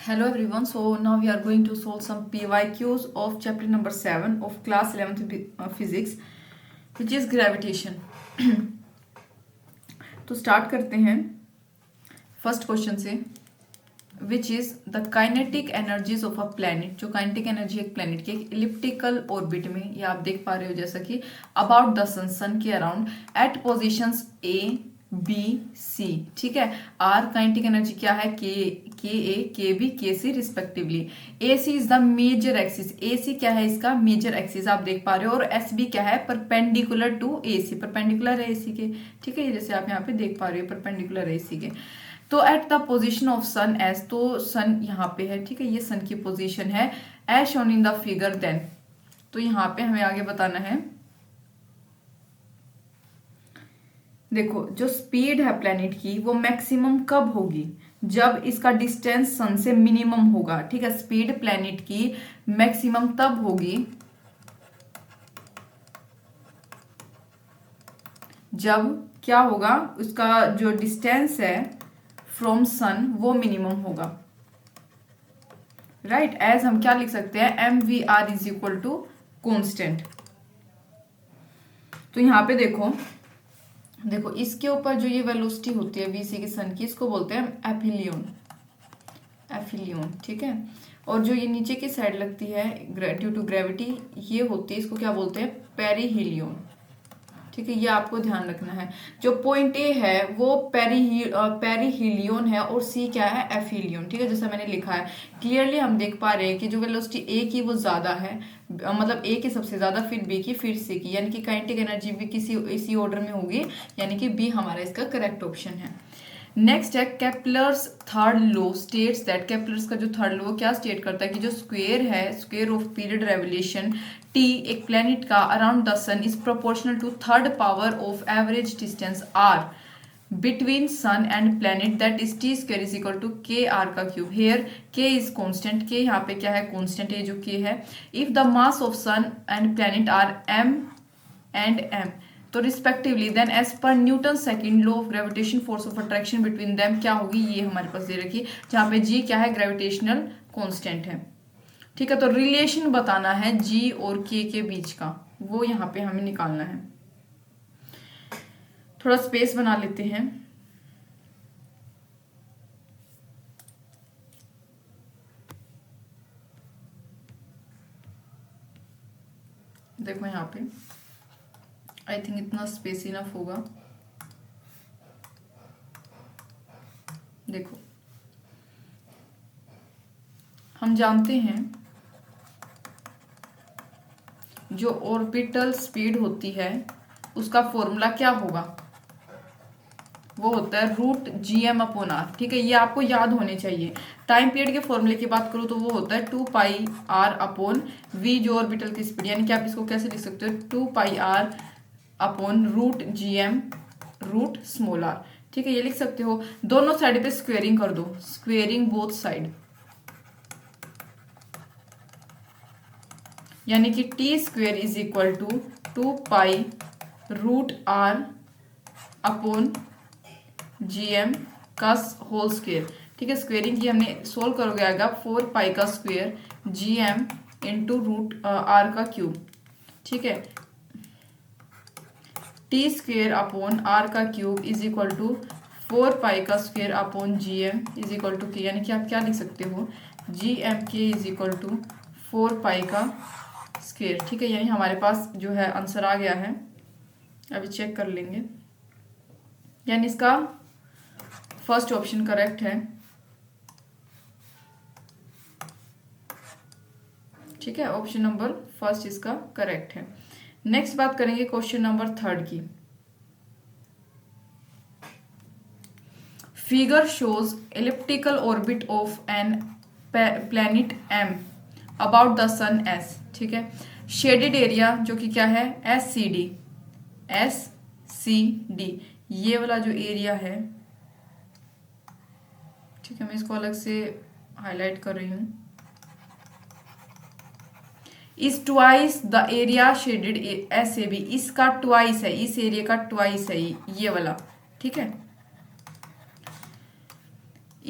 Hello everyone, so now we are going to solve some PYQs of chapter number 7 of class 11th physics, which is gravitation. तो start करते हैं first question से, which is the kinetic energies of a planet. जो kinetic energy एक planet की एक elliptical orbit में, ये आप देख पा रहे हो जैसा कि अबाउट द सन, सन के around at positions A B C. ठीक है, आर काइनेटिक एनर्जी क्या है, के ए के बी के C respectively. A C is the major axis, A C क्या है इसका मेजर एक्सिस आप देख पा रहे हो, और एस बी क्या है perpendicular to A C, perpendicular है ए सी के। ठीक है, जैसे आप यहाँ पे देख पा रहे हो परपेंडिकुलर है ए सी के। तो at the position of sun S, तो सन यहाँ पे है। ठीक है, ये सन की पोजिशन है as shown in the figure. Then तो यहाँ पे हमें आगे बताना है, देखो जो स्पीड है प्लेनेट की वो मैक्सिमम कब होगी, जब इसका डिस्टेंस सन से मिनिमम होगा। ठीक है, स्पीड प्लेनेट की मैक्सिमम तब होगी जब क्या होगा, उसका जो डिस्टेंस है फ्रॉम सन वो मिनिमम होगा। राइट, एज हम क्या लिख सकते हैं, M V R is equal to constant. तो यहाँ पे देखो इसके ऊपर जो ये वेलोसिटी होती है वी सी की सन की, इसको बोलते हैं एफिलियन, एफिलियन। ठीक है, और जो ये नीचे की साइड लगती है ड्यू टू ग्रेविटी, ये होती है, इसको क्या बोलते हैं पेरीहिलियन। ठीक है, ये आपको ध्यान रखना है। जो पॉइंट ए है वो पेरीहिलियन है और सी क्या है एफिलियन। ठीक है, जैसा मैंने लिखा है क्लियरली हम देख पा रहे हैं कि जो वेलोसिटी ए की वो ज्यादा है, मतलब ए की सबसे ज्यादा, फिर बी की, फिर सी की, यानी कि काइनेटिक एनर्जी भी इसी ऑर्डर में होगी, यानी कि बी हमारा इसका करेक्ट ऑप्शन है। नेक्स्ट है Kepler's third law states that, Kepler's का जो थर्ड लॉ क्या स्टेट करता है कि जो स्क्वायर है, square of period revolution T एक प्लेनेट का around the sun is proportional to third power of average distance R between sun and planet, that is t square is equal to k r का cube. here k is constant, k यहाँ पे क्या है constant है जो k है। if the mass of sun and planet are m and m तो respectively, then as per Newton second law of gravitation force of attraction between them क्या होगी, ये हमारे पास दे रखी, जहाँ पे जी क्या है ग्रेविटेशनल कांस्टेंट है। ठीक है, तो रिलेशन बताना है जी और के बीच का, वो यहाँ पे हमें निकालना है। थोड़ा स्पेस बना लेते हैं। देखो यहाँ पे आई थिंक इतना स्पेस इनफ होगा। देखो हम जानते हैं जो ऑर्बिटल स्पीड होती है उसका फॉर्मूला क्या होगा, वो होता है root G M upon R. ठीक है, ये आपको याद होने चाहिए। टाइम पीरियड के फॉर्मूले की बात करूँ तो वो होता है 2 पाई आर अपॉन वी, जो ऑर्बिटल की स्पीड, यानी कि आप इसको कैसे लिख सकते हो 2 pi r upon root G M root small r. ठीक है, ये लिख सकते हो। दोनों साइड पे स्क्वेयरिंग कर दो, स्क्वेयरिंग बोथ साइड, यानी कि T square is equal to 2 pi root R upon G M का होल स्क्वेयर। ठीक है, स्क्वेयरिंग की हमने सोल्व करोगे आएगा 4 पाई का square G M into root R का क्यूब। ठीक है, टी स्क्वेयर अपॉन आर का cube is equal to 4 pi का square upon G M is equal to K, यानी कि आप क्या लिख सकते हो G M K is equal to 4 pi का स्क्वेयर। ठीक है, यानी हमारे पास जो है आंसर आ गया है, अभी चेक कर लेंगे, यानी इसका फर्स्ट ऑप्शन करेक्ट है। ठीक है, ऑप्शन नंबर फर्स्ट इसका करेक्ट है। नेक्स्ट बात करेंगे क्वेश्चन नंबर थर्ड की। Figure shows elliptical orbit of an planet M about the sun S. ठीक है, शेडेड एरिया जो कि क्या है S C D, S C D, ये वाला जो एरिया है, ठीक है, मैं इसको अलग से हाईलाइट कर रही हूं, is twice the area shaded S A B, इसका ट्वाइस है, इस एरिया का ट्वाइस है ये वाला। ठीक है,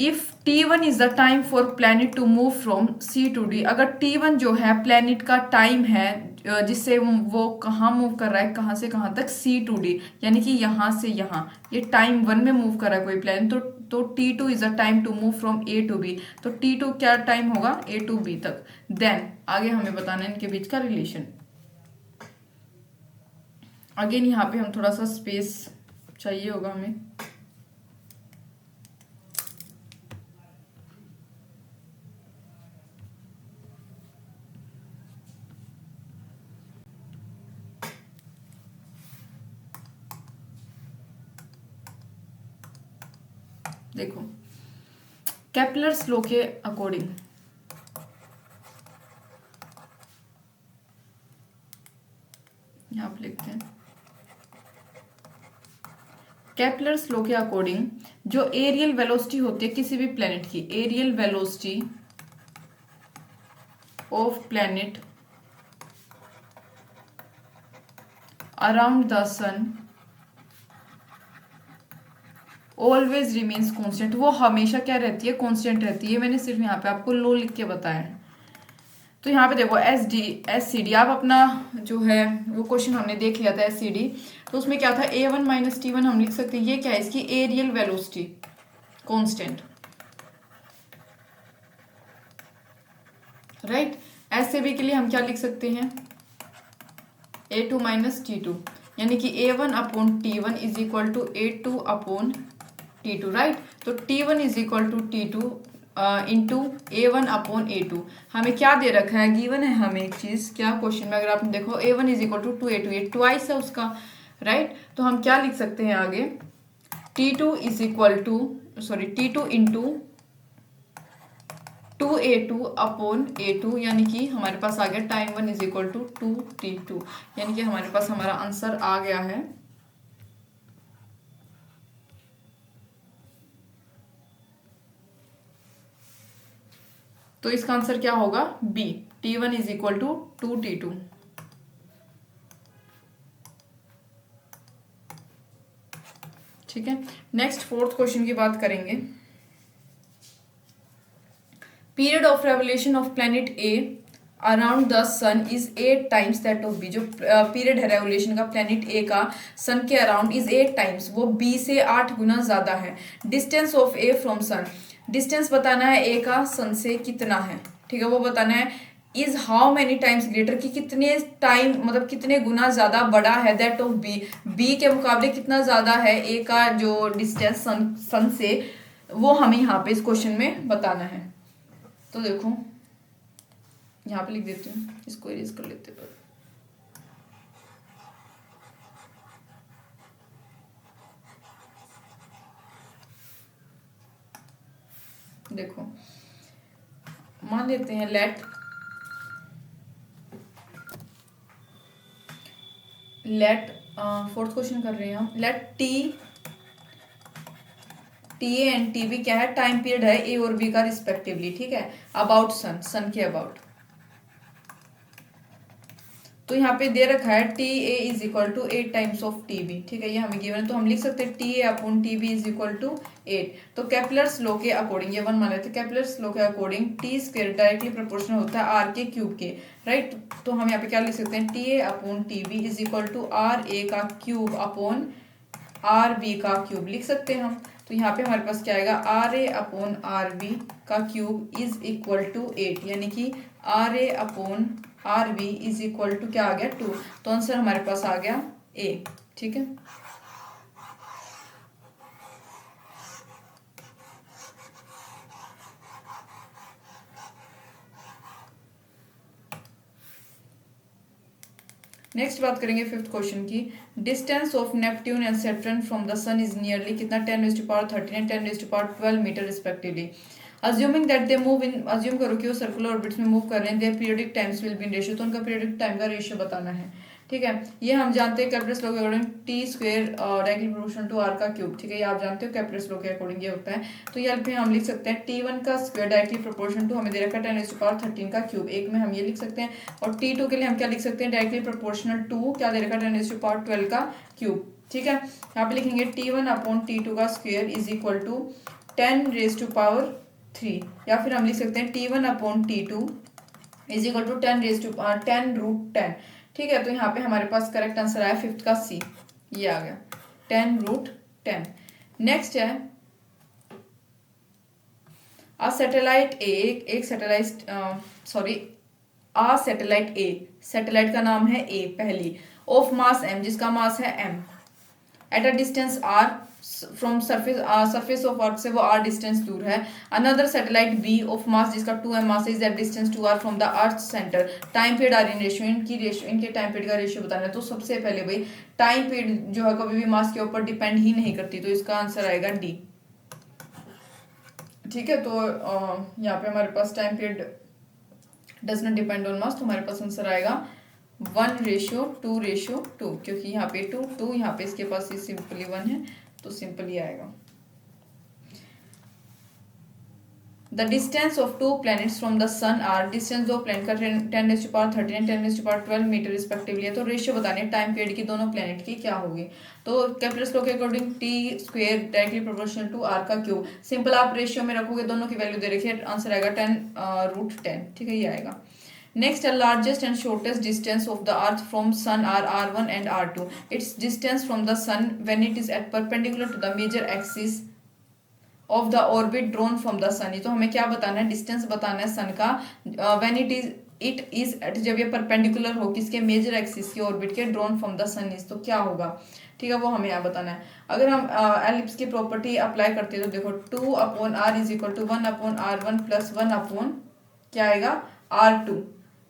if T1 is the time for planet to move from C to D, अगर T1 जो है प्लैनेट का टाइम है जिससे वो कहाँ मूव कर रहा है, कहाँ से कहाँ तक, C to D, यानी कि यहाँ से यहाँ, ये टाइम 1 में मूव कर रहा है कोई प्लैनेट, तो T2 is the time to move from A to B, तो T2 क्या टाइम होगा, A to B तक। देन आगे हमें बताना है इनके बीच का रिलेशन। अगेन यहाँ पे हम थोड़ा सा स्पेस चाहिए होगा हमें। देखो केपलर्स लॉ के अकॉर्डिंग यहां पे लिखते हैं, केपलर्स लॉ के अकॉर्डिंग जो एरियल वेलोसिटी होती है किसी भी प्लेनेट की, areal velocity of planet around the sun always remains constant, वो हमेशा क्या रहती है, कॉन्स्टेंट रहती है। मैंने सिर्फ यहाँ पे आपको लो लिख के बताया है। तो यहाँ पे देखो एस सी डी, आप अपना जो है वो क्वेश्चन हमने देख लिया था SCD, तो उसमें क्या था, A1 माइनस T1 हम लिख सकते हैं, ये क्या है, इसकी areal velocity constant, right. SAB के लिए हम क्या लिख सकते हैं, A2 माइनस T2, यानी कि A1 upon T1 is equal to A2 upon T2, right. तो T1 is equal to T2 into A1 upon A2। हमें क्या दे रखा है, गिवन है हमें एक चीज, क्या क्वेश्चन में अगर आपने देखो A1 is equal to 2A2, ये ट्वाइस है उसका, राइट। तो हम क्या लिख सकते हैं आगे, T2 is equal to T2 into 2A2 upon A2, यानी कि हमारे पास आ गया time 1 is equal to 2T2, यानी कि हमारे पास हमारा आंसर आ गया है। तो इसका आंसर क्या होगा, B, T1 is equal to 2T2। ठीक है, नेक्स्ट फोर्थ क्वेश्चन की बात करेंगे। Period of revolution of planet A around the sun is 8 times that of B, जो पीरियड है रेवोल्यूशन का प्लैनेट ए का सन के अराउंड इज 8 टाइम्स, वो बी से 8 गुना ज्यादा है। Distance of A from sun, distance बताना है ए का सन से कितना है, ठीक है, वो बताना है। Is how many times greater, कि कितने टाइम मतलब कितने गुना ज्यादा बड़ा है दैट ऑफ बी, बी के मुकाबले कितना ज्यादा है ए का जो डिस्टेंस सन से, वो हमें यहाँ पे इस क्वेश्चन में बताना है। तो देखो यहाँ पे लिख देती हूँ, इसको इरेज कर लेते हैं। देखो मान लेते हैं लेट फोर्थ क्वेश्चन कर रहे हैं हम, let T A and T B क्या है, टाइम पीरियड है ए और बी का रिस्पेक्टिवली, ठीक है, अबाउट सन के अबाउट। तो यहाँ पे दे रखा है T A is equal to 8 times of T B, ठीक है, ये हमें गिवन है, तो हम लिख सकते हैं T A upon T B is equal to 8। तो केपलर्स लॉ के अकॉर्डिंग, ये 1 मान लेते हैं, केपलर्स लॉ के according T square directly proportional होता है आर के क्यूब के, राइट। तो हम यहाँ पे क्या लिख सकते हैं, T A upon T B is equal to R A का क्यूब अपॉन आर बी का क्यूब लिख सकते हैं हम। तो यहाँ पे हमारे पास क्या आएगा, R A upon R B का क्यूब इज इक्वल टू 8, यानी कि R A upon R B is equal to क्या आ गया 2। तो आंसर हमारे पास आ गया ए, ठीक है। नेक्स्ट बात करेंगे फिफ्थ क्वेश्चन की। Distance of Neptune and Saturn from the sun is nearly कितना, 10⁻13 एंड 10⁻12 metre respectively. Assuming that they move in, assume करो कि वो सर्कुलर ऑर्बिट्स में मूव कर रहे हैं, their periodic times will be in ratio, तो उनका पीरियोडिक टाइम का रेशियो बताना है, ठीक है। ये हम जानते हैं केपलर्स लॉ के according T square directly proportional to R का क्यूब, ठीक है, ये आप जानते हो केपलर्स लॉ के अकॉर्डिंग ये होता है। तो ये पे हम लिख सकते हैं T1 का स्क्वायर डायरेक्टली प्रोपोर्शनल टू, हमें दे रखा है 10⁻13 का क्यूब, एक में हम ये लिख सकते हैं, और T2 के लिए हम क्या लिख सकते हैं, डायरेक्टली प्रोपोर्शनल टू क्या दे रखा है 10⁻12 का क्यूब, ठीक है। यहाँ पे लिखेंगे T1 अपॉन T2 का स्क्वायर इज इक्वल टू 10⁻³ या फिर हम लिख सकते हैं T1/T2 इज इक्वल टू 10√10। ठीक है, तो यहाँ पे हमारे पास करेक्ट आंसर आया फिफ्थ का सी, ये आ गया 10√10। नेक्स्ट है अ सैटेलाइट ए, एक सैटेलाइट सैटेलाइट ए, सैटेलाइट का नाम है ए पहली, ऑफ मास m, जिसका मास है m, at a distance r from surface of earth से वो r डिस्टेंस दूर है। Another satellite B of mass, जिसका 2m mass is at distance 2r from the earth centre, time period are in ratio, इनके time period का ratio बताना है। तो सबसे पहले भाई टाइम पीरियड जो है कभी भी मास के ऊपर डिपेंड ही नहीं करती, तो इसका आंसर आएगा डी। ठीक है, तो यहाँ पे हमारे पास time period does not depend on mass, तो हमारे पास आंसर आएगा 1:2:2, क्योंकि यहाँ पे 2 यहाँ पे इसके पास ये सिंपली 1 है, तो सिंपली आएगा। The distance of 2 planets from the sun are, distance दो प्लैनेट का 10⁻13 एंड 10⁻12 मीटर रिस्पेक्टिवली है। तो रेशियो बताने टाइम पीरियड की दोनों प्लैनेट की क्या होगी। तो केप्लर्स लॉ के according t² directly proportional to r का क्यूब, सिंपल आप रेशियो में रखोगे, दोनों की वैल्यू दे रखी है, आंसर आएगा 10√10। ठीक है, ये आएगा। नेक्स्ट है largest and shortest distance of the earth from sun are r1 and r2। Its distance from the sun when it is at perpendicular to the major axis of the orbit drawn from the sun. तो हमें क्या बताना है, distance बताना है सन का when it is eight, जब ये परपेंडिकुलर हो किसके, मेजर एक्सिस के ऑर्बिट के, drawn from the sun is, तो क्या होगा। ठीक है, वो हमें यहाँ बताना है। अगर हम एलिप्स की प्रॉपर्टी अप्लाई करते हैं तो देखो 2/r is equal to 1/r1 plus 1 क्या आएगा r2,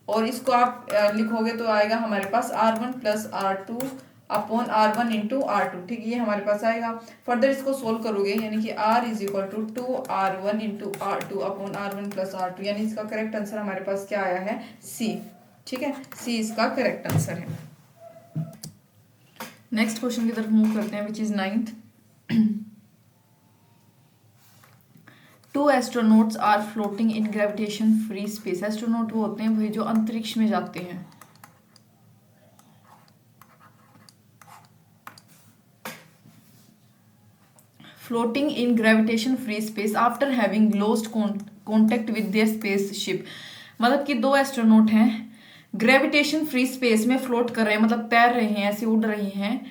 और इसको आप लिखोगे तो आएगा हमारे पास r1 plus r2/r1 into r2। ठीक है, ये हमारे पास आएगा। फर्दर इसको सोल्व करोगे यानी कि r is equal to 2r1 into r2/r1 plus r2, यानी इसका करेक्ट आंसर हमारे पास क्या आया है, सी। ठीक है, सी इसका करेक्ट आंसर है। नेक्स्ट क्वेश्चन की तरफ मूव करते हैं, which is 9th। 2 astronauts are floating in gravitation free space. Astronaut वो होते हैं वही जो अंतरिक्ष में जाते हैं। Floating in gravitation free space after having lost contact with their spaceship. मतलब कि 2 एस्ट्रोनॉट हैं, ग्रेविटेशन फ्री स्पेस में फ्लोट कर रहे हैं, मतलब तैर रहे हैं, ऐसे उड़ रहे हैं।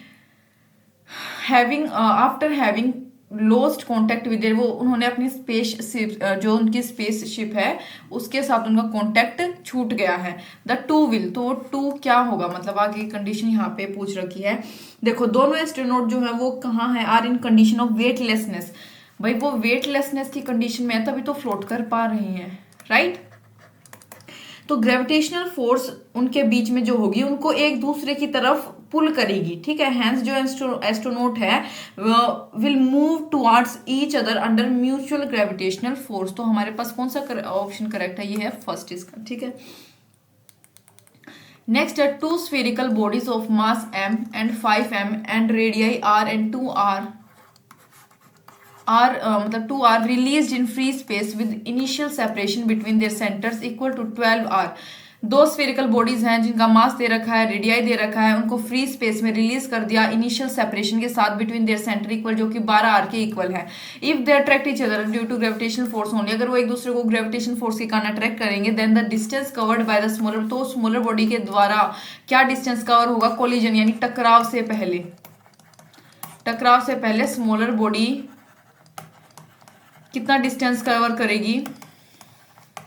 After having lost contact with, वो उन्होंने अपनी स्पेसशिप, जो उनकी स्पेसशिप है उसके साथ उनका कॉन्टेक्ट छूट गया है। द टू विल, तो वो 2 क्या होगा, मतलब आगे कंडीशन यहाँ पे पूछ रखी है। देखो दोनों एस्ट्रोनॉट जो है वो कहाँ है, are in condition of weightlessness. भाई वो वेटलेसनेस की कंडीशन में है तभी तो फ्लोट कर पा रहे हैं, राइट। तो ग्रेविटेशनल फोर्स उनके बीच में जो होगी उनको एक दूसरे की तरफ पुल करेगी। ठीक है, हैंस जो एस्ट्रोनॉट है will move towards each other under mutual gravitational force. तो हमारे पास कौन सा ऑप्शन करेक्ट है, ये है फर्स्ट इसका। ठीक है, नेक्स्ट है 2 spherical bodies of mass m and 5m and radii r and 2r मतलब 2r released in free space with initial separation between their centers equal to 12r। 2 spherical bodies हैं जिनका मास दे रखा है, रेडियाई दे रखा है, उनको फ्री स्पेस में release कर दिया इनिशियल सेपरेशन के साथ बिटवीन देयर सेंटर इक्वल, जो कि 12r के इक्वल है। If they attract each other due to gravitational force only, अगर वो एक दूसरे को ग्रेविटेशन फोर्स के कारण अट्रैक्ट करेंगे, then the distance covered by the smaller, तो स्मॉलर बॉडी के द्वारा क्या डिस्टेंस कवर होगा, कोलिजन यानी टकराव से पहले स्मॉलर बॉडी कितना डिस्टेंस कवर करेगी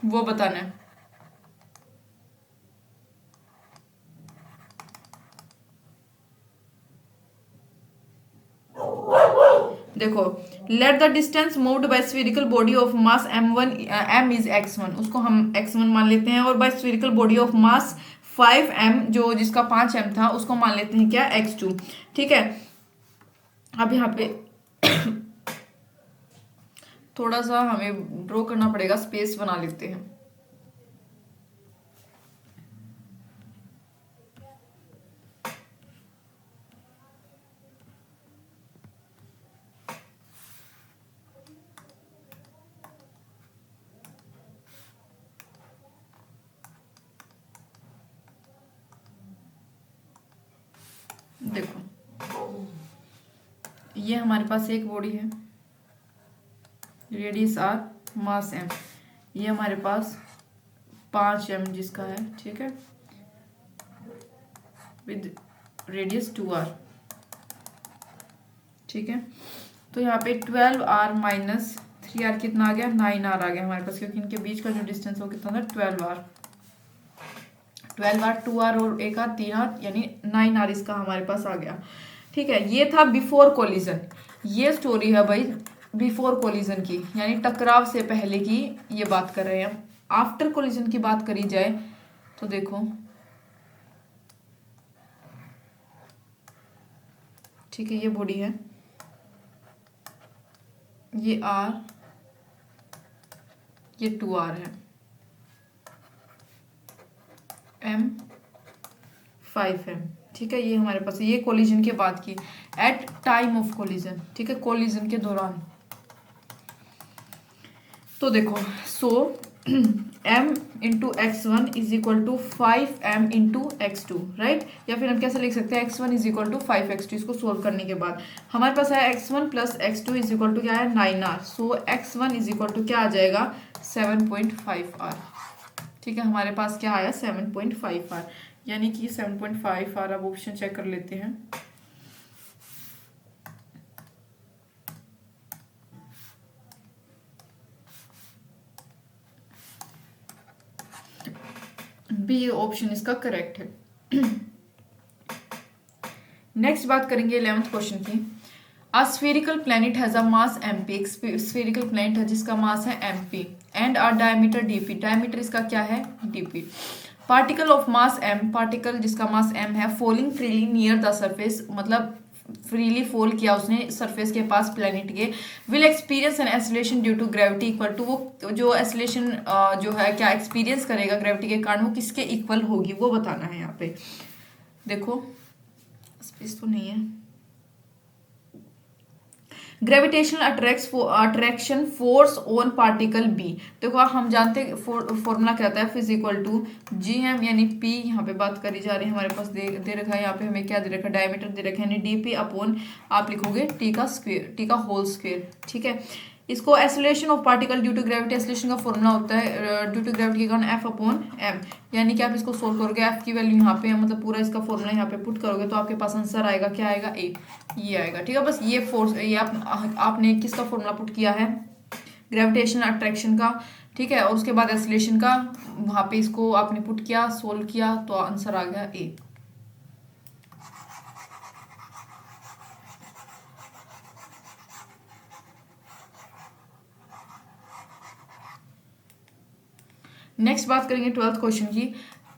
वो बताना है। देखो let the distance moved by spherical body of mass m1 m is x1, उसको हम x1 मान लेते हैं, और by spherical body of mass 5m जो जिसका 5m था उसको मान लेते हैं क्या, x2। ठीक है, अब यहाँ पे थोड़ा सा हमें ड्रॉ करना पड़ेगा, स्पेस बना लेते हैं। देखो ये हमारे पास एक बॉडी है, रेडियस r, मास m। ये हमारे पास 5m जिसका है, ठीक है, विद रेडियस 2r, ठीक है। तो यहाँ पे 12r माइनस 3r कितना आ गया, 9r आ गया हमारे पास, क्योंकि इनके बीच का जो डिस्टेंस हो कितना था, 12r, 2r और एक r 3r, यानी 9r इसका हमारे पास आ गया, ठीक है। ये था बिफोर कोलिजन। ये स्टोरी है भाई बिफोर कोलिजन की, यानी टकराव से पहले की ये बात कर रहे हैं। आफ्टर कोलिजन की बात करी जाए तो देखो, ठीक है, ये बॉडी है, ये r, ये 2r है, m 5m, ठीक है। ये हमारे पास ये कोलिजन के बाद की, एट टाइम ऑफ कोलिजन, ठीक है, कोलिजन के दौरान। तो देखो, so m into x1 is equal to 5m into x2, right. या फिर हम कैसे लिख सकते हैं, x1 is equal to 5x2। इसको सोल्व करने के बाद हमारे पास है x1 plus x2 is equal to क्या है, 9r। So x1 is equal to क्या आ जाएगा, 7.5r, ठीक है। हमारे पास क्या आया, 7.5r, यानी कि 7.5r। अब ऑप्शन चेक कर लेते हैं। बी ऑप्शन इसका करेक्ट है। नेक्स्ट बात करेंगे 11th क्वेश्चन की। A spherical planet has a mass mp, एक स्फेरिकल प्लैनेट है जिसका मास है mp and a diameter dp, diameter इसका क्या है, dp। Particle of mass m, particle जिसका मास m है, falling freely near the surface, मतलब फ्रीली फॉल किया उसने सरफेस के पास प्लैनेट के, will experience an acceleration due to gravity equal to, वो जो एसिलेशन जो है क्या एक्सपीरियंस करेगा ग्रेविटी के कारण, वो किसके इक्वल होगी वो बताना है। यहाँ पे देखो, स्पेस तो नहीं है। Gravitational attraction force on particle B, देखो हम जानते हैं फॉर्मूला क्या होता है, F is equal to G M, यानी पी यहाँ पे बात करी जा रही है, हमारे पास दे रखा है, यहाँ पे हमें क्या दे रखा है, डायमीटर दे रखा है, यानी डी पी अपॉन आप लिखोगे टी का स्क्वायर, टी का होल स्क्वायर, ठीक है। इसको acceleration of particle due to gravity, acceleration का फॉर्मूला होता है ड्यू टू ग्रेविटी के कारण एफ अपॉन एम, यानी कि आप इसको सोल्व करोगे, एफ की वैल्यू यहाँ पे मतलब पूरा इसका फॉर्मूला यहाँ पे पुट करोगे तो आपके पास आंसर आएगा, क्या आएगा, ए, ये आएगा, ठीक है। बस ये फोर्स, ये आपने किसका फॉर्मूला पुट किया है, ग्रेविटेशनल अट्रैक्शन का, ठीक है, और उसके बाद एसिलेशन का, वहां पे इसको आपने पुट किया, सोल्व किया, तो आंसर आ गया ए। नेक्स्ट बात करेंगे 12th क्वेश्चन की।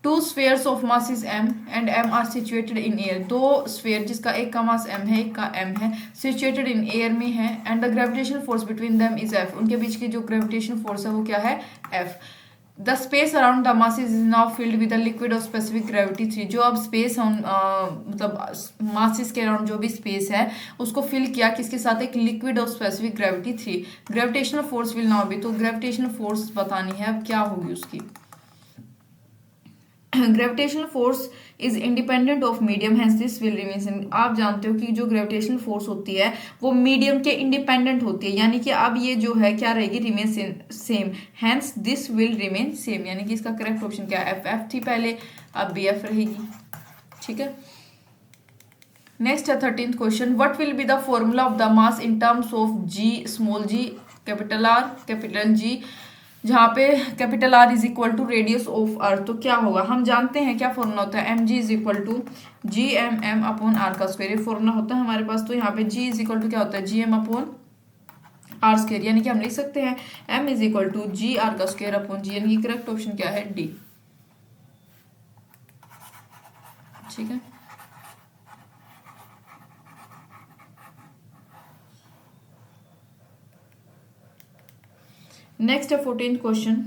Two spheres of masses m and m are situated in air, दो स्फेयर जिसका एक का मास m है, एक का m है, सिचुएटेड इन एयर में है, and the gravitational force between them is f, उनके बीच की जो ग्रेविटेशन फोर्स है वो क्या है, f। The space around the masses is now filled with a liquid of specific gravity 3, जो अब स्पेस मतलब मासेस के अराउंड जो भी स्पेस है उसको फिल किया किसके साथ, एक liquid of specific gravity 3। Gravitational force will now be, तो ग्रेविटेशनल फोर्स बतानी है, अब क्या होगी उसकी। Gravitational force is independent of medium, hence this will remain same. आप जानते हो कि जो ग्रेविटेशनल फोर्स होती है वो मीडियम के इंडिपेंडेंट होती है, यानी कि अब ये जो है क्या रहेगी, remain same, hence this will remain same, यानी कि इसका करेक्ट ऑप्शन क्या है, एफ थी पहले, अब बी एफ रहेगी, ठीक है। नेक्स्ट है 13th question. What will be the formula of the mass in terms of G small g, capital R, capital G, जहाँ पे capital R is equal to radius of earth, तो क्या होगा, हम जानते हैं क्या फॉर्मूला होता है, m ji is equal to G M m upon R का स्क्वायर, ये फॉर्मूला होता है हमारे पास। तो यहाँ पे जी इज इक्वल टू क्या होता है, G M upon R square, यानी कि हम लिख सकते हैं M is equal to g R का स्क्वायर अपॉन जी, यानी कि करेक्ट ऑप्शन क्या है, डी, ठीक है। नेक्स्ट है 14th क्वेश्चन।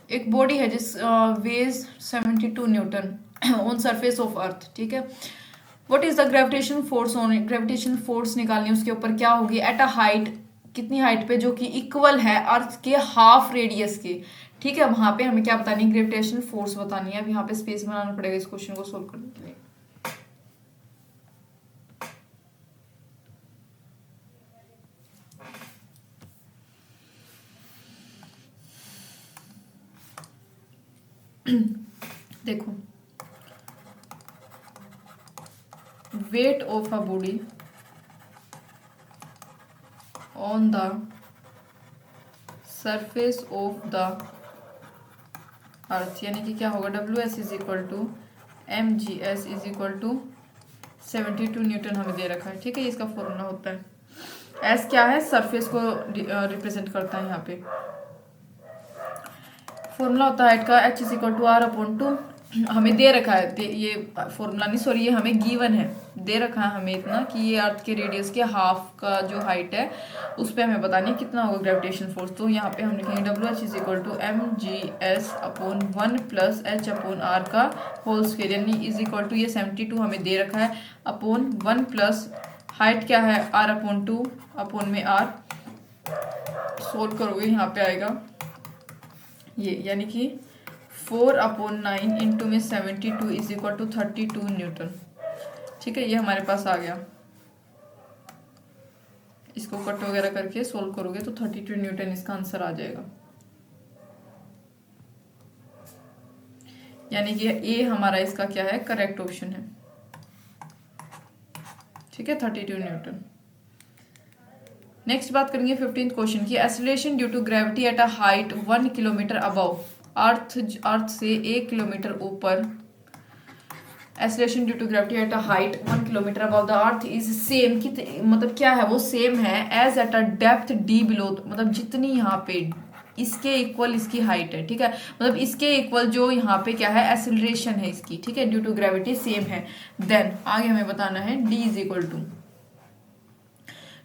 एक बॉडी है जिस weighs 72 newton on surface of earth, ठीक है। What is the gravitation force on, gravitation force निकालनी उसके ऊपर क्या होगी, एट अ हाइट, कितनी हाइट पे, जो कि इक्वल है अर्थ के हाफ रेडियस के, ठीक है। वहां पे हमें क्या बतानी है, ग्रेविटेशन फोर्स बतानी है। अब यहाँ पे स्पेस बनाना पड़ेगा इस क्वेश्चन को सोल्व करने के लिए। देखो, weight of a body on the surface of the earth, यानी कि क्या होगा, WS is equal to MGS is equal to 72 newton हमें दे रखा है। ठीक है, इसका फॉर्मूला होता है। एस क्या है, सरफेस को रिप्रेजेंट करता है यहाँ पे। फॉर्मूला होता है हाइट का H is equal to R/2। हमें दे रखा है, ये फॉर्मूला नहीं, सॉरी, ये हमें गिवन है, दे रखा है हमें इतना कि ये अर्थ के रेडियस के हाफ का जो हाइट है उस पर हमें बतानी है कितना होगा ग्रेविटेशन फोर्स। तो यहाँ पे हम लिखेंगे WH is equal to MGS/1 plus H/R का होल स्क्वायर, यानी इज इक्वल टू ये 72 हमें दे रखा है अपॉन 1 प्लस हाइट क्या है R/2 अपॉन में R। सोल्व करोगे यहाँ पे आएगा ये, यानी कि 4/9 इंटू में 72 इज इक्वल टू 32 न्यूटन। ठीक है, ये हमारे पास आ गया। इसको कट वगैरह करके सोल्व करोगे तो 32 न्यूटन इसका आंसर आ जाएगा। यानी कि ए हमारा इसका क्या है, करेक्ट ऑप्शन है। ठीक है, 32 न्यूटन। नेक्स्ट बात करेंगे 15th क्वेश्चन की, acceleration due to gravity at a height 1 kilometre above earth से 1 किलोमीटर ऊपर। Acceleration due to gravity at a height 1 kilometre above the earth is same, मतलब क्या है, वो सेम है as at a depth D below, मतलब जितनी यहाँ पे इसके इक्वल इसकी हाइट है। ठीक है, मतलब इसके इक्वल जो यहाँ पे क्या है, एक्सेलरेशन है इसकी। ठीक है, ड्यू टू ग्रेविटी सेम है। देन आगे हमें बताना है D is equal to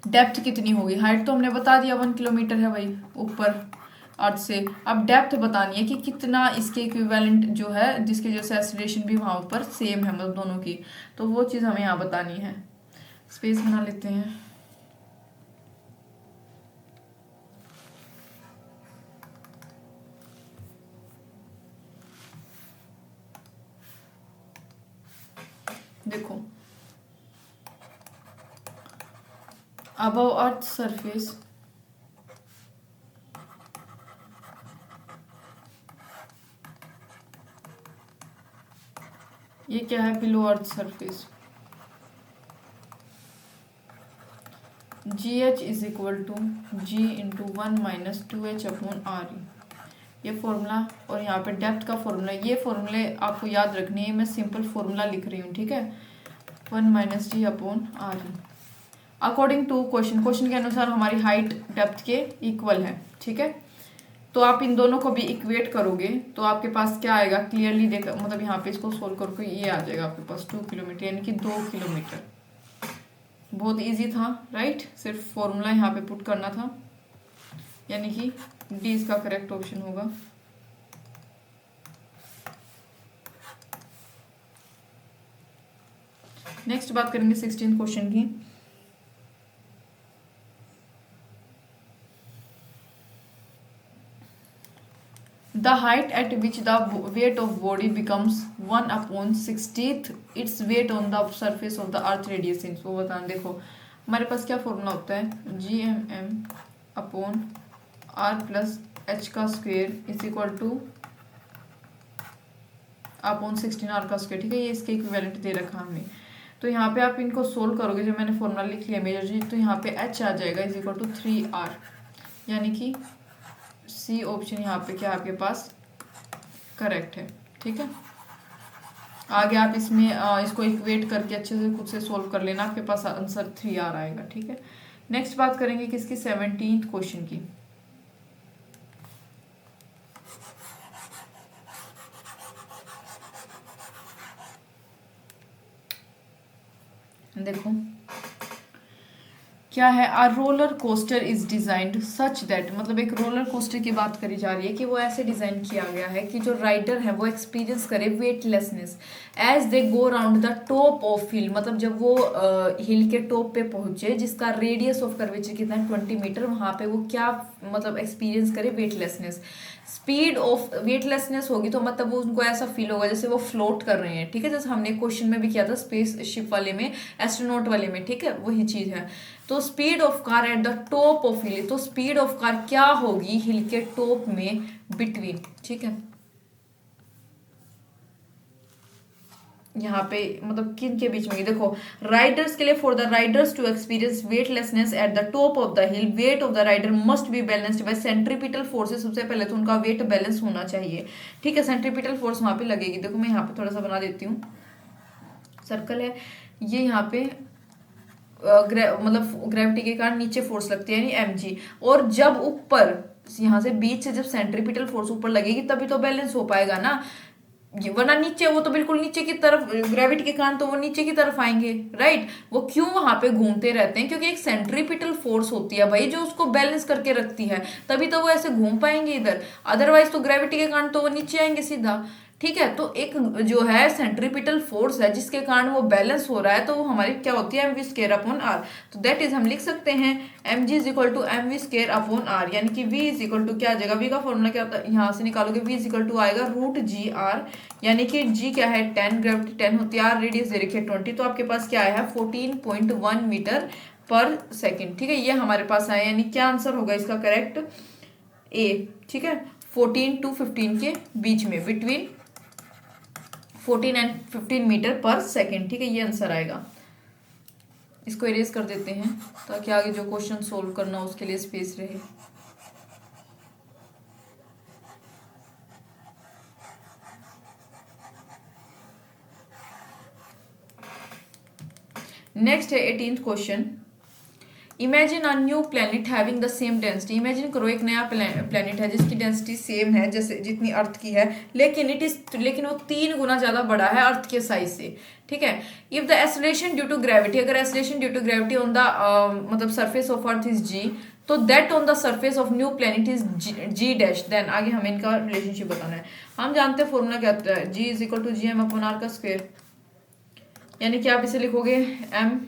depth कितनी होगी। हाइट तो हमने बता दिया 1 किलोमीटर है भाई ऊपर अर्थ से। अब डेप्थ बतानी है कि कितना इसके इक्विवेलेंट जो है, जिसकी वजह से एक्सेलरेशन भी वहां ऊपर सेम है, मतलब दोनों की, तो वो चीज हमें यहाँ बतानी है। स्पेस बना लेते हैं। देखो, अबव अर्थ सरफेस ये क्या है, below earth surface. GH is equal to G into 1 minus 2H/R, ये फॉर्मूला। और यहाँ पे डेप्थ का फॉर्मूला, ये फॉर्मूले आपको याद रखनी है, मैं सिंपल फॉर्मूला लिख रही हूँ। ठीक है, 1 minus G/R according to question के अनुसार हमारी हाइट डेप्थ के इक्वल है। ठीक है, तो आप इन दोनों को भी इक्वेट करोगे तो आपके पास क्या आएगा, क्लियरली देखो, मतलब यहाँ पे इसको सोल्व करोगे ये आ जाएगा आपके पास 2 किलोमीटर, यानी कि 2 किलोमीटर। बहुत इजी था, राइट, सिर्फ फॉर्मूला यहाँ पे पुट करना था, यानी कि डी इसका करेक्ट ऑप्शन होगा। नेक्स्ट बात करेंगे 16th क्वेश्चन की। The height at which the weight of body becomes 1/60th its weight on the surface of the earth radius inch, वो बताना। देखो हमारे पास क्या फॉर्मूला होता है, GMM/R प्लस H का square is equal to (16R का स्क्वेयर। ठीक है, ये इसके इक्विवेलेंट दे रखा हमें। तो यहाँ पे आप इनको सोल्व करोगे, जो मैंने फॉर्मूला लिख लिया मेजर जी, तो यहाँ पे H आ जाएगा इज इक्वल टू 3R, यानी कि सी ऑप्शन यहाँ पे क्या आपके पास करेक्ट है। ठीक है, आगे आप इसमें इसको इक्वेट करके अच्छे से खुद से सोल्व कर लेना, आपके पास आंसर 3R आएगा। ठीक है, नेक्स्ट बात करेंगे किसकी, 17th क्वेश्चन की। देखो क्या है, a roller coaster is designed such that, मतलब एक रोलर कोस्टर की बात करी जा रही है कि वो ऐसे डिजाइन किया गया है कि जो राइडर है वो एक्सपीरियंस करे weightlessness as they go round the top of hill, मतलब जब वो हिल के टॉप पे पहुंचे जिसका रेडियस ऑफ कर्वेचर कितना है 20 मीटर, वहां पे वो क्या मतलब एक्सपीरियंस करे वेटलेसनेस। स्पीड ऑफ वेटलेसनेस होगी तो मतलब वो उनको ऐसा फील होगा जैसे वो फ्लोट कर रहे हैं। ठीक है, जैसे हमने क्वेश्चन में भी किया था स्पेस शिप वाले में, एस्ट्रोनॉट वाले में। ठीक है, वही चीज है। तो speed of car at the top of hill, तो स्पीड ऑफ कार क्या होगी हिल के टॉप में बिटवीन। ठीक है, यहाँ पे मतलब किन के बीच में, देखो राइडर्स के लिए, for the riders to experience weightlessness at the top of the hill, weight of the rider must be balanced by centripetal forces. सबसे पहले तो उनका वेट बैलेंस होना चाहिए, ठीक है, सेंट्रीपिटल फोर्स वहां पे लगेगी। देखो मैं यहाँ पे थोड़ा सा बना देती हूँ, सर्कल है ये, यहाँ पे मतलब ग्रेविटी के कारण नीचे फोर्स लगती है यानी mg, और जब ऊपर यहाँ से बीच से जब सेंट्रीपिटल फोर्स ऊपर लगेगी तभी तो बैलेंस हो पाएगा ना, वरना नीचे वो तो बिल्कुल नीचे की तरफ, ग्रेविटी के कारण तो वो नीचे की तरफ आएंगे, राइट। वो क्यों वहां पे घूमते रहते हैं, क्योंकि एक सेंट्रीपिटल फोर्स होती है भाई जो उसको बैलेंस करके रखती है, तभी तो वो ऐसे घूम पाएंगे इधर, अदरवाइज तो ग्रेविटी के कारण तो वो नीचे आएंगे सीधा, ठीक है। तो एक जो है सेंट्रीपिटल फोर्स है जिसके कारण वो बैलेंस हो रहा है, तो वो हमारी क्या होती है, mv स्केयर अपॉन आर। तो दैट इज हम लिख सकते हैं mg is equal to mv square upon R, यानी कि v इज इक्वल टू क्या आ जाएगा, v का फॉर्मूला क्या होता है, यहाँ से निकालोगे v इज इक्वल टू आएगा रूट जी आर, यानी कि g क्या है 10, ग्रेविटी 10 होती है, आर रेडियस दे रखी है 20, तो आपके पास क्या आया है 14.1 मीटर पर सेकेंड, ठीक है। ये हमारे पास आया, यानी क्या आंसर होगा इसका करेक्ट, ए, ठीक है। 14 to 15 के बीच में, बिटवीन 14 एंड 15 मीटर पर सेकेंड, ठीक है, ये आंसर आएगा। इसको इरेज कर देते हैं ताकि आगे जो क्वेश्चन सोल्व करना हो उसके लिए स्पेस रहे। नेक्स्ट है 18th question, imagine a new planet having the same density. Imagine करो एक नया प्लेनेट है जिसकी डेंसिटी सेम है जैसे जितनी अर्थ की है, लेकिन वो 3 गुना ज्यादा बड़ा है अर्थ के साइज से, ठीक है। If the acceleration due to gravity, अगर acceleration due to gravity on the मतलब surface of earth is G, तो that on the surface of new planet is G dash, then आगे हमें इनका रिलेशनशिप बताना है। हम जानते हैं फॉर्मूला क्या होता है, G is equal to G M upon R का स्क्वायर, यानी कि आप इसे लिखोगे एम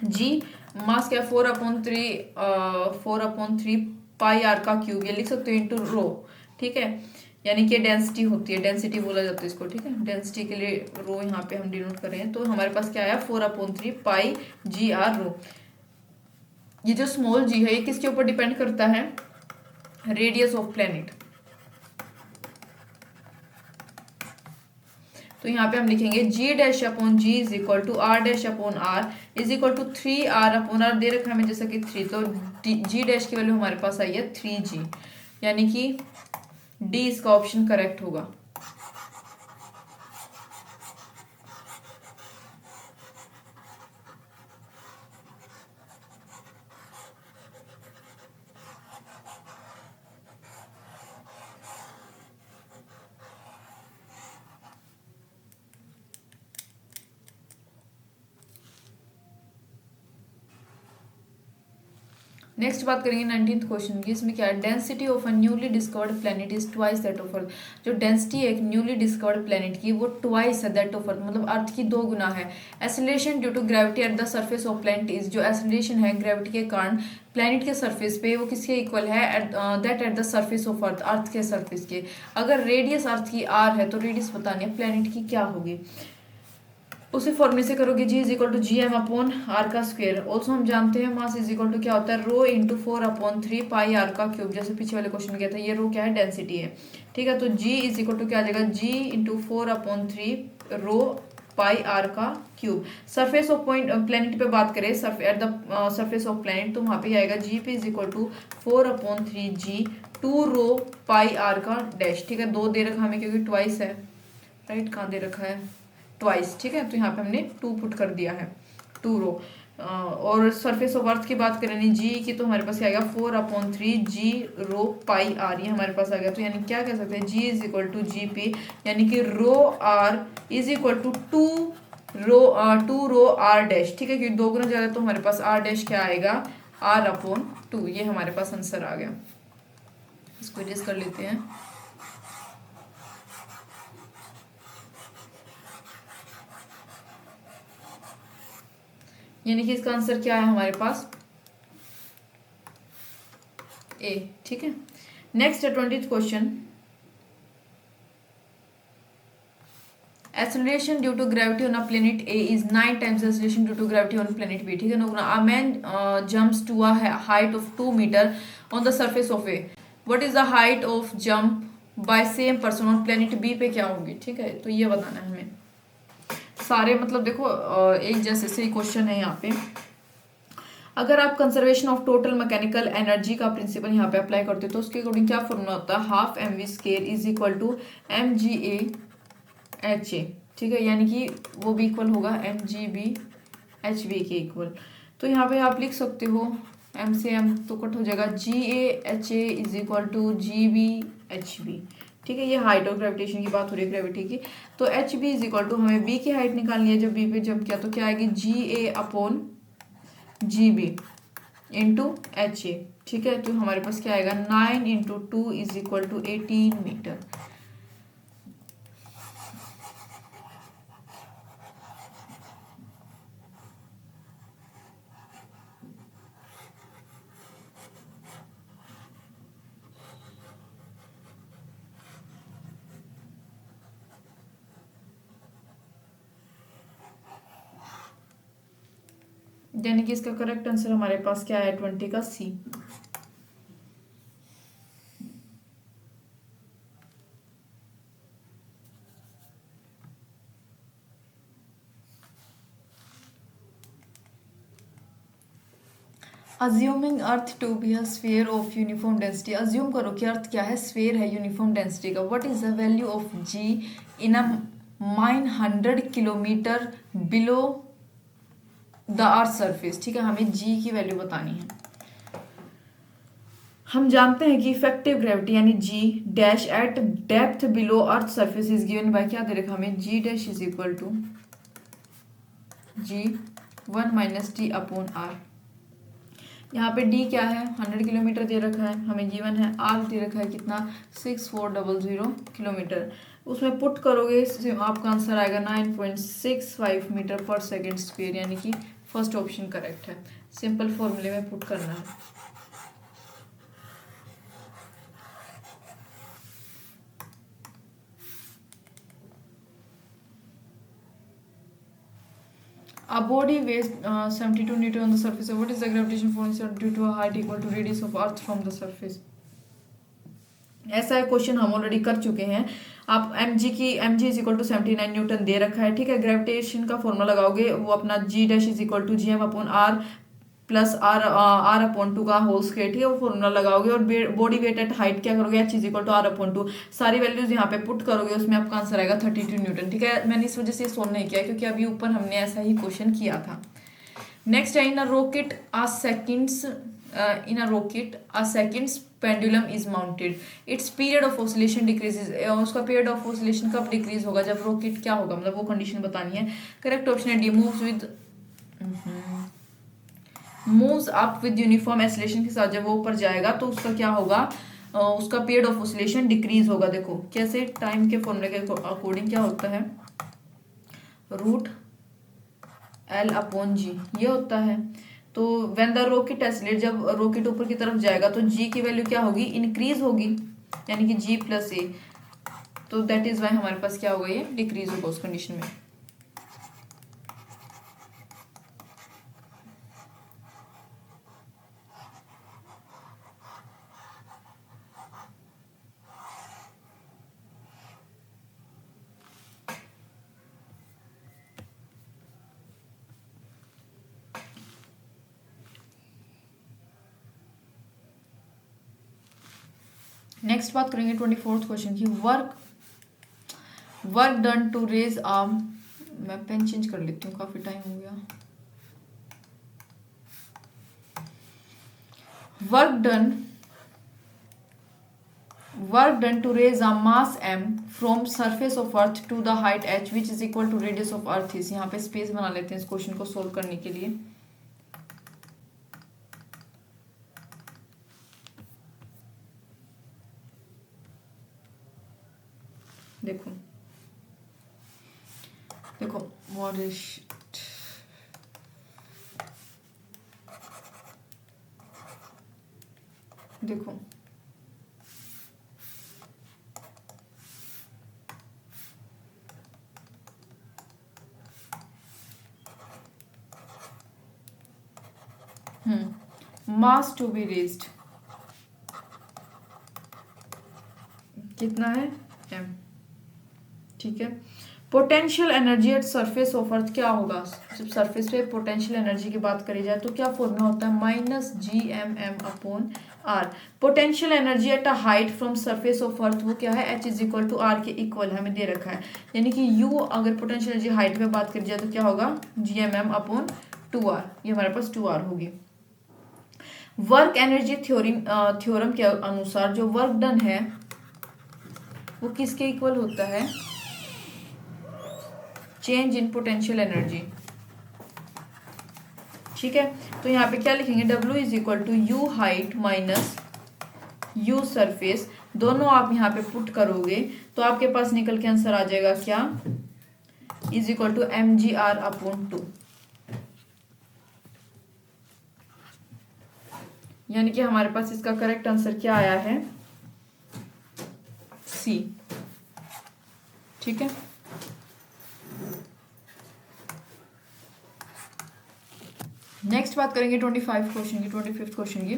जी, मास क्या 4/3 पाई आर का क्यूब, ये लिख सकते हो इंटू रो, ठीक है, यानी कि डेंसिटी होती है, डेंसिटी बोला जाता है इसको, ठीक है। डेंसिटी के लिए रो यहाँ पे हम डिनोट कर रहे हैं, तो हमारे पास क्या आया 4/3 पाई जी आर रो। ये जो स्मॉल जी है ये किसके ऊपर डिपेंड करता है, रेडियस ऑफ प्लेनेट। तो यहाँ पे हम लिखेंगे G dash upon G is equal to R dash upon R is equal to 3r upon R, दे रखा है हमें जैसा कि 3, तो जी डैश की वैल्यू हमारे पास आई है 3g, यानी कि डी इसका ऑप्शन करेक्ट होगा। नेक्स्ट बात करेंगे 19th क्वेश्चन की, इसमें क्या है, density of a newly discovered planet is twice that of earth. जो डेंसिटी है एक न्यूली डिस्कवर्ड प्लेनेट की वो ट्वाइस है दैट ऑफ अर्थ, मतलब अर्थ की 2 गुना है। Acceleration due to gravity at the surface of planet is, जो एक्सेलरेशन है ग्रेविटी के कारण प्लेनेट के सरफेस पे वो किसके इक्वल है, that at the surface of earth, earth के सरफेस के। अगर रेडियस अर्थ की आर है तो रेडियस बतानी है प्लेनेट की क्या होगी, उसी फॉर्मूले से करोगे G is equal to G M upon R का स्क्वायर। ऑल्सो हम जानते हैं मास इज इक्वल टू क्या होता है, रो इंटू 4/3 पाई आर का क्यूब, जैसे पीछे वाले क्वेश्चन किया था, ये रो क्या है, डेंसिटी है, ठीक है। तो जी इज इक्वल टू क्या आ जाएगा, G into 4/3 rho pi R का cube. Surface of point planet पे बात करें, at the surface of planet, तो वहां पे आएगा G P is equal to 4/3 G 2 rho pi R का डैश, ठीक है। 2 दे रखा हमें क्योंकि ट्वाइस है, राइट, कहाँ दे रखा है ट्वाइस, ठीक है, तो यहाँ पे हमने 2 पुट कर दिया है, 2 रो। और सरफेस ऑफ अर्थ की बात करें जी की, तो हमारे पास क्या आएगा 4/3 जी रो पाई आर, ये हमारे पास आ गया। तो यानी क्या कह सकते हैं, G is equal to G P, यानी कि rho R is equal to 2 rho R dash, ठीक है, क्योंकि 2 गुना ज्यादा, तो हमारे पास आर डैश क्या आएगा r/2, ये हमारे पास आंसर आ गया। इसको एडजस्ट कर लेते हैं। यानी कि इसका आंसर क्या है हमारे पास, ए, ठीक है। नेक्स्ट है 20th question, acceleration due to gravity on a planet A is 9 times acceleration due to gravity on planet B, ठीक है। No, a man jumps to a height of 2 metre on the surface of A, what is the height of jump by same person on planet B पे क्या होगी, ठीक है, तो ये बताना है हमें। सारे मतलब देखो एक जैसे से क्वेश्चन है यहाँ पे। अगर आप conservation of total mechanical energy का प्रिंसिपल यहाँ पे अप्लाई करते हो तो उसके अकॉर्डिंग क्या फॉर्मूला होता है, half m v square is equal to m g A H A, ठीक है, यानी कि वो भी इक्वल होगा m g B H B के इक्वल। तो यहाँ पे आप लिख सकते हो एम से एम तो कट हो जाएगा, G A H A is equal to G B H B, ठीक है। ये हाइट और ग्रेविटेशन की बात हो रही है ग्रेविटी की। तो h B is equal to हमें बी की हाइट निकालनी है, जब बी पे जंप किया तो क्या आएगी, G A upon G B into H A, ठीक है। तो हमारे पास क्या आएगा 9 into 2 is equal to 18 metre. यानी कि इसका करेक्ट आंसर हमारे पास क्या है 20 का C. Assuming earth to be a sphere of uniform density, assume करो कि अर्थ क्या है, स्फीयर है यूनिफॉर्म डेंसिटी का। What is the value of G in a mine 100 kilometre below the earth surface, ठीक है। हमें जी की वैल्यू बतानी है। हम जानते हैं कि इफेक्टिव ग्रेविटी यानी G dash at depth below earth surface is given by, क्या दे रखा हमें, G dash is equal to G 1 minus T upon R. यहाँ पे डी क्या है, 100 किलोमीटर दे रखा है, हमें गिवन है। आर दे रखा है कितना, 6400 किलोमीटर। उसमें पुट करोगे आपका आंसर आएगा 9.65 मीटर पर सेकेंड स्क्वेयर, यानी कि फर्स्ट ऑप्शन करेक्ट है। सिंपल फॉर्मूले में पुट करना है। A body weighs 72 Newton on the surface. What is the gravitation force due to a height equal to radius of Earth from the surface? ऐसा question हम already कर चुके हैं। आप M ji is equal to 79 newton दे रखा है, ठीक है। ग्रेविटेशन का फॉर्मूला लगाओगे, वो अपना G dash is equal to G M upon R plus R upon two का होल स्क्वायर, ठीक है। वो फॉर्मूला लगाओगे और बॉडी वेट एट हाइट क्या करोगे, h is equal to R upon two. सारी वैल्यूज यहाँ पे पुट करोगे, उसमें आपका आंसर आएगा 32 न्यूटन, ठीक है। मैंने इस वजह से सोल्व नहीं किया क्योंकि अभी ऊपर हमने ऐसा ही क्वेश्चन किया था। नेक्स्ट है in a rocket a seconds pendulum is mounted, its period of oscillation decreases, उसका period of oscillation कब डिक्रीज होगा, जब रॉकेट क्या होगा, मतलब वो कंडीशन बतानी है। करेक्ट ऑप्शन है D, moves up with uniform acceleration के साथ, जब वो ऊपर जाएगा तो उसका क्या होगा, उसका पीरियड ऑफ ऑसिलेशन डिक्रीज होगा। देखो कैसे, टाइम के फॉर्मूले के अकॉर्डिंग क्या होता है, रूट एल अपॉन जी ये होता है। तो व्हेन द रॉकेट एसिलेट, जब रॉकेट ऊपर की तरफ जाएगा तो जी की वैल्यू क्या होगी, इंक्रीज होगी, यानी कि जी प्लस ए। तो दैट इज वाई हमारे पास क्या होगा, ये डिक्रीज होगा उस कंडीशन में। नेक्स्ट बात करेंगे 24th क्वेश्चन की, work done to raise arm. मैं पेन चेंज कर लेती हूँ, काफी टाइम हो गया। Work done to raise a mass m from surface of earth to the height h which is equal to radius of earth is. यहाँ पे space बना लेते हैं इस क्वेश्चन को सोल्व करने के लिए। देखो देखो देखो मास टू बी रेज्ड कितना है m, ठीक है। Potential energy at surface of अर्थ क्या होगा, जब सरफेस पे पोटेंशियल एनर्जी की बात करी जाए तो क्या फॉर्मूला होता है, -GMM/r। Potential energy at a height from surface of अर्थ वो क्या है, H=R के इक्वल हमें दे रखा है, यानी कि U अगर पोटेंशियल एनर्जी हाइट पे बात करी जाए तो क्या होगा, GMM/2r, ये हमारे पास 2r होगी। वर्क एनर्जी थ्योरम के अनुसार जो वर्क डन है वो किसके इक्वल होता है, चेंज इन पोटेंशियल एनर्जी। ठीक है, तो यहाँ पे क्या लिखेंगे, W=U height minus U surface, दोनों आप यहाँ पे पुट करोगे तो आपके पास निकल के आंसर आ जाएगा क्या, mgr/2। यानी कि हमारे पास इसका करेक्ट आंसर क्या आया है, C। ठीक है, नेक्स्ट बात करेंगे 25 क्वेश्चन की, 25th क्वेश्चन की।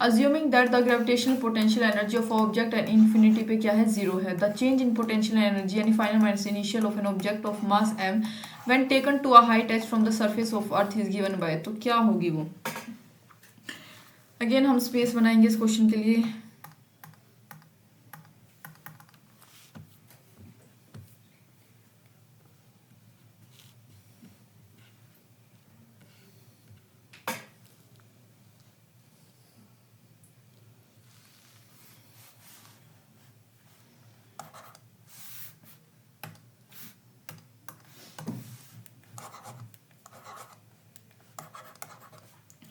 Assuming that the gravitational potential energy of object at infinity पे क्या है, 0 है। The change in potential energy यानी final minus initial of an object of mass m when taken to a height h from the surface of earth is given by, तो क्या होगी वो। Again हम स्पेस बनाएंगे इस क्वेश्चन के लिए।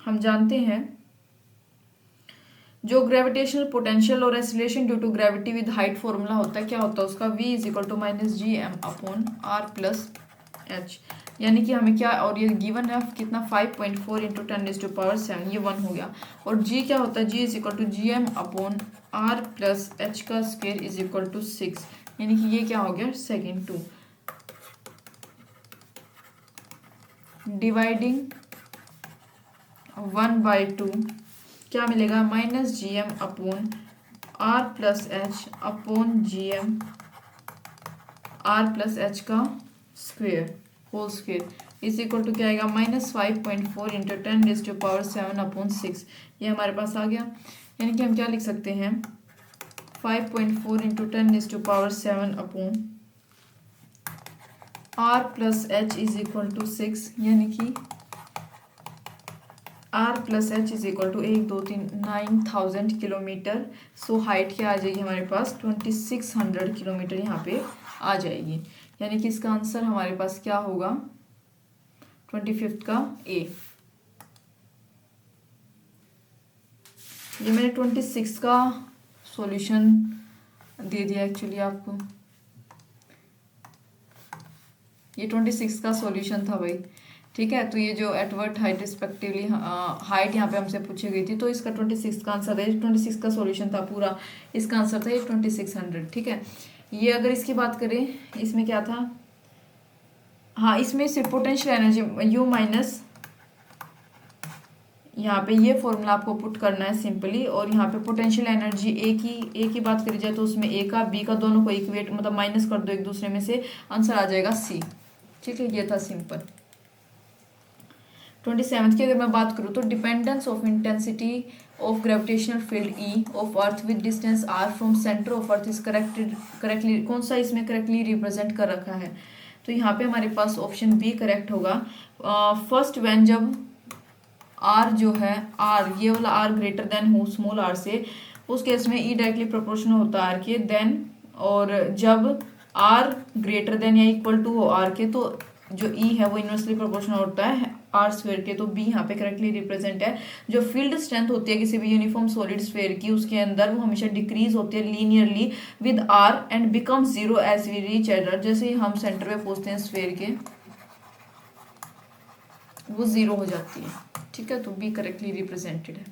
हम जानते हैं जो ग्रेविटेशनल पोटेंशियल और acceleration due to gravity with height formula होता है, क्या होता है उसका, V=-GM/r+H। यानी कि हमें क्या, और ये गिवन है कितना, 5.4 × 10⁻⁷, ये 1 हो गया। और G क्या होता है, G=GM/r+H², 6, यानी कि ये क्या हो गया, सेकेंड 2 डिवाइडिंग 1/2 क्या मिलेगा, -GM/r+H/GM/r+H² होल स्क्वेयर = क्या आएगा, -5.4 × 10⁻⁷/6। ये हमारे पास आ गया, यानी कि हम क्या लिख सकते हैं, 5.4 × 10⁻⁷r+H = 6, यानी कि r+H = 1 2 3 9000 किलोमीटर। सो हाइट क्या आ जाएगी हमारे पास, 2600 किलोमीटर यहाँ पे आ जाएगी। यानी कि इसका आंसर हमारे पास क्या होगा, 25th का A। ये मैंने 26 का सॉल्यूशन दे दिया एक्चुअली आपको, ये 26 का सॉल्यूशन था भाई। ठीक है, तो ये जो एटवर्ट हाइट रिस्पेक्टिवली हाइट यहाँ पे हमसे पूछी गई थी, तो इसका 26 का आंसर है, 26 का सॉल्यूशन था पूरा, इसका आंसर था ये 2600। ठीक है, ये अगर इसकी बात करें, इसमें क्या था, हाँ इसमें सिर्फ पोटेंशियल एनर्जी U माइनस, यहाँ पे ये फॉर्मूला आपको पुट करना है सिंपली, और यहाँ पे पोटेंशियल एनर्जी ए की बात करी जाए तो उसमें ए का बी का दोनों को इक्वेट मतलब माइनस कर दो एक दूसरे में से, आंसर आ जाएगा C। ठीक है, ये था सिंपल। 27th की अगर मैं बात करूँ तो dependence of intensity of gravitational field E of earth with distance r from centre of earth is correctly, कौन सा इसमें करेक्टली रिप्रेजेंट कर रखा है, तो यहाँ पे हमारे पास ऑप्शन बी करेक्ट होगा। फर्स्ट व्हेन जब r जो है r ये वाला r ग्रेटर देन हो स्मॉल r से, उस केस में E डायरेक्टली प्रोपोर्शनल होता है r के, देन और जब r ग्रेटर देन या इक्वल टू हो r के, तो जो E है वो इनवर्सली प्रोपोर्शनल होता है r² के, तो B यहाँ पे करेक्टली रिप्रेजेंट है। जो फील्ड स्ट्रेंथ होती है किसी भी यूनिफॉर्म सॉलिड स्फीयर की, उसके अंदर वो हमेशा डिक्रीज होती है linearly with r and become 0 as we reach adder, जैसे ही हम सेंटर पे पहुंचते हैं स्फीयर के वो 0 हो जाती है। ठीक है, तो B करेक्टली रिप्रेजेंटेड है।